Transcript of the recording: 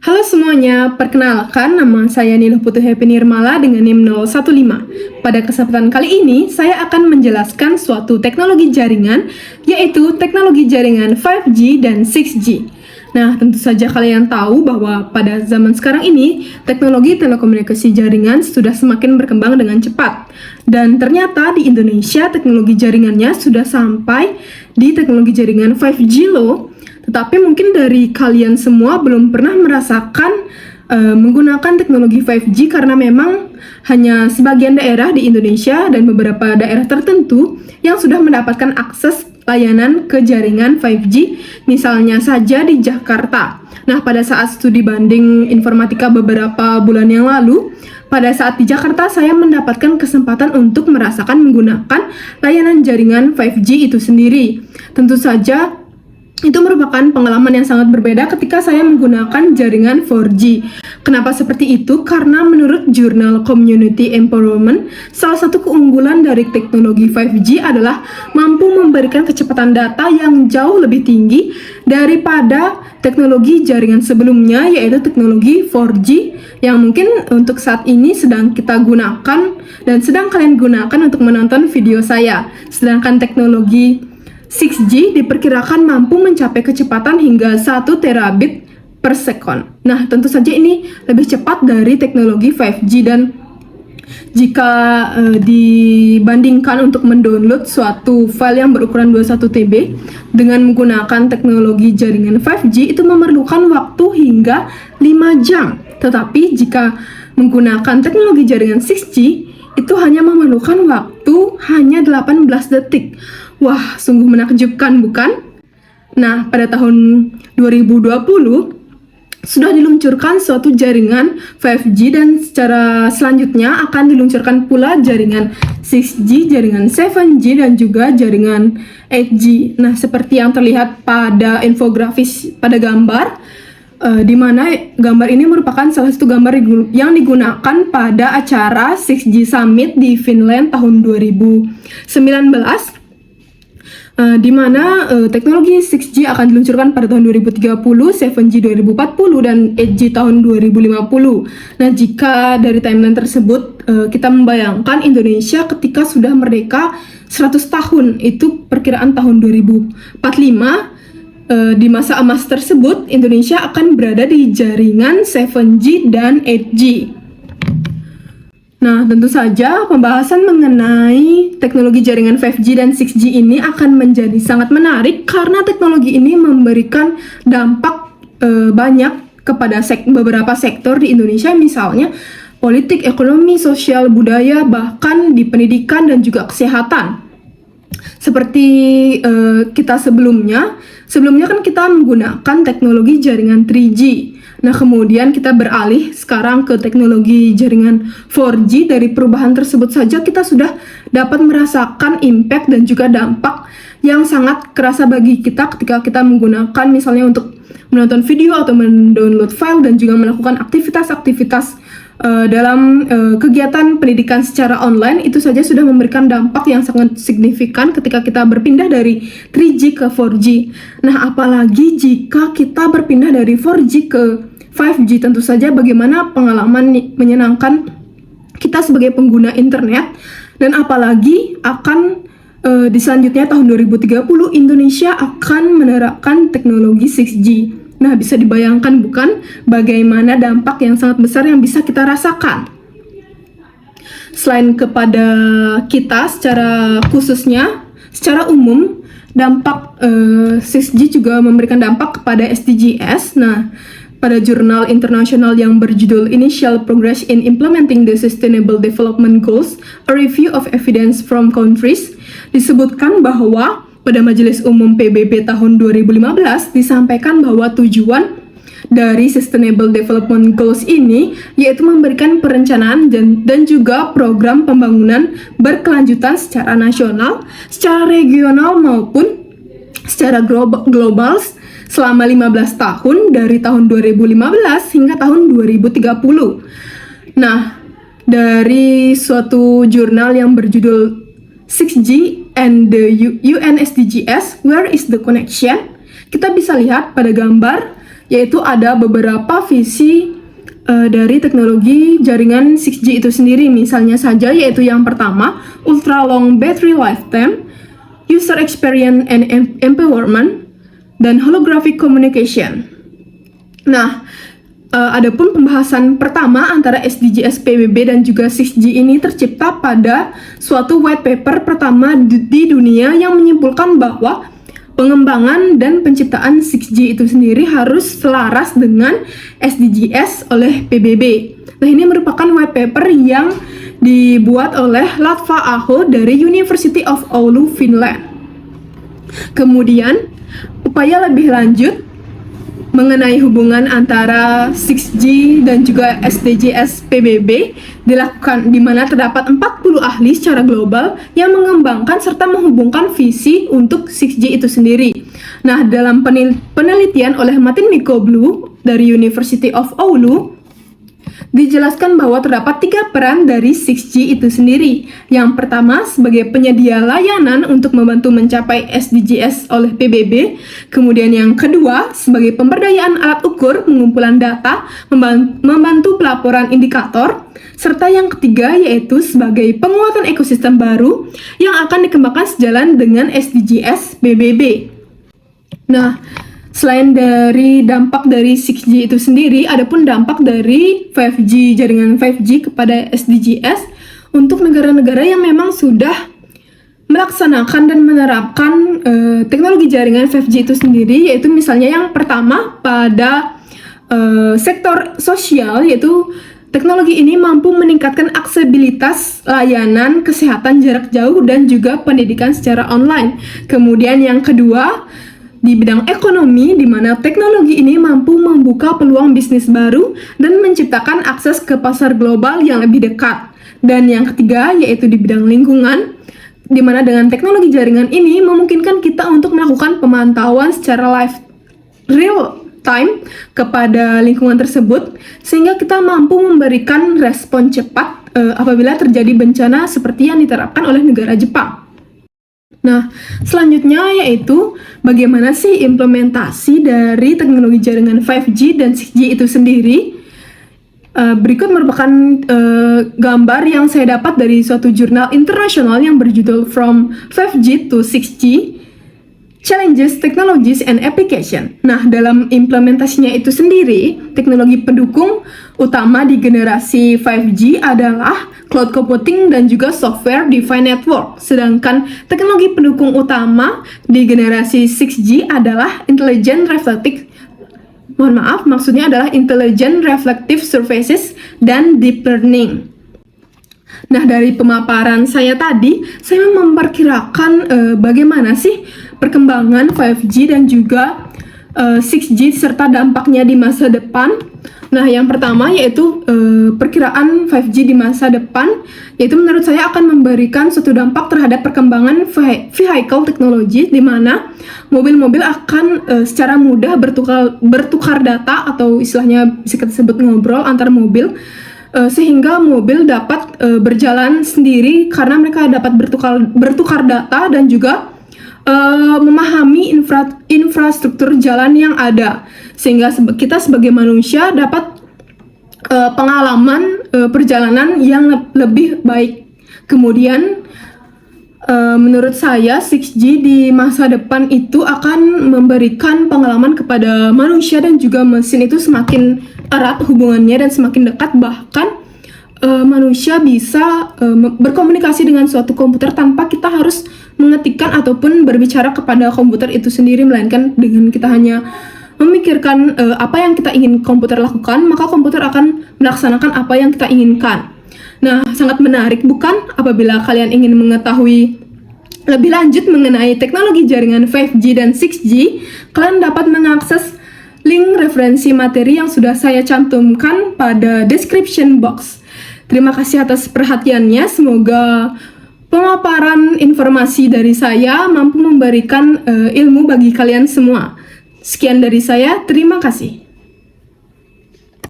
Halo semuanya, perkenalkan nama saya Niluh Putu Happy Nirmala dengan NIM 015. Pada kesempatan kali ini, saya akan menjelaskan suatu teknologi jaringan, yaitu teknologi jaringan 5G dan 6G. Nah, tentu saja kalian tahu bahwa pada zaman sekarang ini, teknologi telekomunikasi jaringan sudah semakin berkembang dengan cepat. Dan ternyata di Indonesia, teknologi jaringannya sudah sampai di teknologi jaringan 5G loh. Tetapi mungkin dari kalian semua belum pernah merasakan menggunakan teknologi 5G karena memang hanya sebagian daerah di Indonesia dan beberapa daerah tertentu yang sudah mendapatkan akses layanan ke jaringan 5G, misalnya saja di Jakarta. Nah, pada saat studi banding informatika beberapa bulan yang lalu, pada saat di Jakarta saya mendapatkan kesempatan untuk merasakan menggunakan layanan jaringan 5G itu sendiri. Tentu saja itu merupakan pengalaman yang sangat berbeda ketika saya menggunakan jaringan 4G. Kenapa seperti itu? Karena menurut jurnal Community Empowerment, salah satu keunggulan dari teknologi 5G adalah mampu memberikan kecepatan data yang jauh lebih tinggi daripada teknologi jaringan sebelumnya, yaitu teknologi 4G yang mungkin untuk saat ini sedang kita gunakan dan sedang kalian gunakan untuk menonton video saya. Sedangkan teknologi 6G diperkirakan mampu mencapai kecepatan hingga 1 terabit per sekon. Nah, tentu saja ini lebih cepat dari teknologi 5G dan jika dibandingkan untuk mendownload suatu file yang berukuran 21 TB dengan menggunakan teknologi jaringan 5G itu memerlukan waktu hingga 5 jam. Tetapi jika menggunakan teknologi jaringan 6G itu hanya memerlukan waktu hanya 18 detik. Wah, sungguh menakjubkan, bukan? Nah, pada tahun 2020 sudah diluncurkan suatu jaringan 5G dan secara selanjutnya akan diluncurkan pula jaringan 6G, jaringan 7G dan juga jaringan 8G. Nah, seperti yang terlihat pada infografis pada gambar, di mana gambar ini merupakan salah satu gambar yang digunakan pada acara 6G Summit di Finland tahun 2019. Di mana teknologi 6G akan diluncurkan pada tahun 2030, 7G 2040, dan 8G tahun 2050. Nah, jika dari timeline tersebut kita membayangkan Indonesia ketika sudah merdeka 100 tahun, itu perkiraan tahun 2045, di masa emas tersebut Indonesia akan berada di jaringan 7G dan 8G. Nah, tentu saja pembahasan mengenai teknologi jaringan 5G dan 6G ini akan menjadi sangat menarik karena teknologi ini memberikan dampak banyak kepada beberapa sektor di Indonesia, misalnya politik, ekonomi, sosial, budaya, bahkan di pendidikan dan juga kesehatan. Seperti kita sebelumnya kan kita menggunakan teknologi jaringan 3G. Nah, kemudian kita beralih sekarang ke teknologi jaringan 4G. Dari perubahan tersebut saja kita sudah dapat merasakan impact dan juga dampak yang sangat kerasa bagi kita ketika kita menggunakan misalnya untuk menonton video atau mendownload file dan juga melakukan aktivitas-aktivitas dalam kegiatan pendidikan secara online. Itu saja sudah memberikan dampak yang sangat signifikan ketika kita berpindah dari 3G ke 4G. Nah, apalagi jika kita berpindah dari 4G ke 5G, tentu saja bagaimana pengalaman menyenangkan kita sebagai pengguna internet, dan apalagi akan di selanjutnya tahun 2030 Indonesia akan menerapkan teknologi 6G. Nah, bisa dibayangkan bukan bagaimana dampak yang sangat besar yang bisa kita rasakan. Selain kepada kita secara khususnya, secara umum, dampak 6G juga memberikan dampak kepada SDGs. Nah, pada jurnal internasional yang berjudul Initial Progress in Implementing the Sustainable Development Goals, A Review of Evidence from Countries, disebutkan bahwa pada Majelis Umum PBB tahun 2015 disampaikan bahwa tujuan dari Sustainable Development Goals ini yaitu memberikan perencanaan dan juga program pembangunan berkelanjutan secara nasional, secara regional maupun secara global selama 15 tahun dari tahun 2015 hingga tahun 2030. Nah, dari suatu jurnal yang berjudul 6G and the UN SDGs, Where is the Connection? Kita bisa lihat pada gambar yaitu ada beberapa visi dari teknologi jaringan 6G itu sendiri. Misalnya saja yaitu yang pertama, ultra long battery lifetime, user experience and empowerment, dan holographic communication. Nah, adapun pembahasan pertama antara SDGs PBB dan juga 6G ini tercipta pada suatu white paper pertama di dunia yang menyimpulkan bahwa pengembangan dan penciptaan 6G itu sendiri harus selaras dengan SDGs oleh PBB. Nah, ini merupakan white paper yang dibuat oleh Latva Aho dari University of Oulu, Finland. Kemudian, upaya lebih lanjut mengenai hubungan antara 6G dan juga SDGs PBB dilakukan di mana terdapat 40 ahli secara global yang mengembangkan serta menghubungkan visi untuk 6G itu sendiri. Nah, dalam penelitian oleh Martin Mikoglu dari University of Oulu dijelaskan bahwa terdapat 3 peran dari 6G itu sendiri. Yang pertama sebagai penyedia layanan untuk membantu mencapai SDGs oleh PBB. Kemudian yang kedua sebagai pemberdayaan alat ukur, pengumpulan data, membantu pelaporan indikator. Serta yang ketiga yaitu sebagai penguatan ekosistem baru yang akan dikembangkan sejalan dengan SDGs PBB. Nah, selain dari dampak dari 6G itu sendiri, adapun dampak dari 5G, jaringan 5G kepada SDGs untuk negara-negara yang memang sudah melaksanakan dan menerapkan teknologi jaringan 5G itu sendiri, yaitu misalnya yang pertama pada sektor sosial, yaitu teknologi ini mampu meningkatkan aksesibilitas layanan kesehatan jarak jauh dan juga pendidikan secara online. Kemudian yang kedua, di bidang ekonomi, di mana teknologi ini mampu membuka peluang bisnis baru dan menciptakan akses ke pasar global yang lebih dekat. Dan yang ketiga, yaitu di bidang lingkungan, di mana dengan teknologi jaringan ini memungkinkan kita untuk melakukan pemantauan secara real time kepada lingkungan tersebut, sehingga kita mampu memberikan respon cepat apabila terjadi bencana seperti yang diterapkan oleh negara Jepang. Nah, selanjutnya yaitu bagaimana sih implementasi dari teknologi jaringan 5G dan 6G itu sendiri. Berikut merupakan gambar yang saya dapat dari suatu jurnal internasional yang berjudul From 5G to 6G, Challenges, Technologies, and Application. Nah, dalam implementasinya itu sendiri, teknologi pendukung utama di generasi 5G adalah cloud computing dan juga software defined network. Sedangkan teknologi pendukung utama di generasi 6G adalah intelligent reflective surfaces dan deep learning. Nah, dari pemaparan saya tadi, saya memperkirakan bagaimana sih perkembangan 5G dan juga 6G serta dampaknya di masa depan. Nah, yang pertama yaitu perkiraan 5G di masa depan, yaitu menurut saya akan memberikan suatu dampak terhadap perkembangan vehicle teknologi, di mana mobil-mobil akan secara mudah bertukar data atau istilahnya bisa kita sebut ngobrol antar mobil, sehingga mobil dapat berjalan sendiri karena mereka dapat bertukar data dan juga memahami infrastruktur jalan yang ada, sehingga kita sebagai manusia dapat pengalaman perjalanan yang lebih baik. Kemudian menurut saya 6G di masa depan itu akan memberikan pengalaman kepada manusia dan juga mesin itu semakin erat hubungannya dan semakin dekat, bahkan manusia bisa berkomunikasi dengan suatu komputer tanpa kita harus mengetikkan ataupun berbicara kepada komputer itu sendiri, melainkan dengan kita hanya memikirkan apa yang kita ingin komputer lakukan, maka komputer akan melaksanakan apa yang kita inginkan. Nah, sangat menarik bukan? Apabila kalian ingin mengetahui lebih lanjut mengenai teknologi jaringan 5G dan 6G, kalian dapat mengakses link referensi materi yang sudah saya cantumkan pada description box. Terima kasih atas perhatiannya. Semoga pemaparan informasi dari saya mampu memberikan ilmu bagi kalian semua. Sekian dari saya, terima kasih.